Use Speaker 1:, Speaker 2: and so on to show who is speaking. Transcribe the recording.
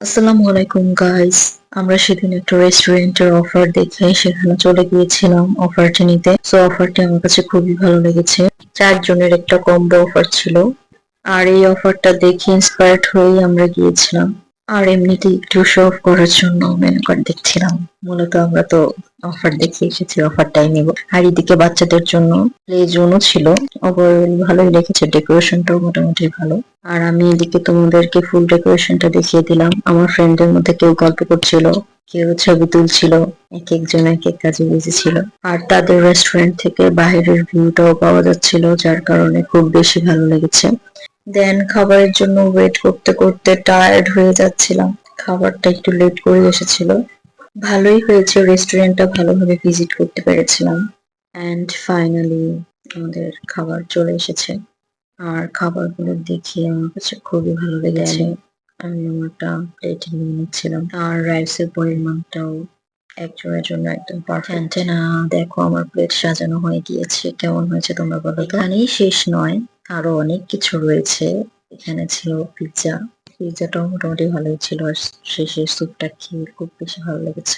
Speaker 1: আসসালামু আলাইকুম গাইস। আমরা সেদিন একটা রেস্টুরেন্টের অফার দেখে সেখানে চলে গিয়েছিলাম অফারটি নিতে। সো অফারটি আমার কাছে খুবই ভালো লেগেছে। 4 জনের একটা কম্বো অফার ছিল। আর এই অফারটা দেখে ইন্সপায়ার্ড হয়েই আমরা গিয়েছিলাম। আর এমনিতেই একটু শো অফ করার জন্য মেনু কার্ড দেখছিলাম। মূলত আমরা তো অফার দেখে এসেছি, অফারটাই নিব। আর এদিকে বাচ্চাদের জন্য প্লে জোনও ছিল। ওভারঅল ভালোই লেগেছে, ডেকোরেশনটাও মোটামুটি ভালো। আর আমি এদিকে তোমাদেরকে ফুল ডেকোরেশনটা দেখিয়ে দিলাম। আমার ফ্রেন্ডদের মধ্যে কেউ গল্প করছিল, কেউ ছবি তুলছিল, এক একজন এক এক কাজে বিজি ছিল। আর তাদের রেস্টুরেন্ট থেকে বাইরের ভিউটাও পাওয়া যাচ্ছিল, যার কারণে খুব বেশি ভালো লেগেছে। দেন খাবারের জন্য ওয়েট করতে করতে টায়ার্ড হয়ে যাচ্ছিলাম। খাবারটা একটু লেট করে এসেছিল। ভালোই হয়েছে, রেস্টুরেন্টটা ভালোভাবে ভিজিট করতে পেরেছিলাম। অ্যান্ড ফাইনালি আমাদের খাবার চলে এসেছে। আর খাবারগুলো দেখে আমার কাছে খুবই ভালো লেগেছে। আমি আমারটা প্লেটে নিয়ে নিচ্ছিলাম। আর রাইসের পরিমাণটাও একজনের জন্য একদম পারফেক্ট। না, দেখো আমার প্লেট সাজানো হয়ে গিয়েছে। কেমন হয়েছে তোমরা বলো তো? এখানেই শেষ নয়, আরো অনেক কিছু রয়েছে। এখানে ছিল পিৎজা। পিৎজাটাও মোটামুটি ভালোই ছিল। আর শেষে স্যুপটা খেয়ে খুব বেশি ভালো লেগেছে।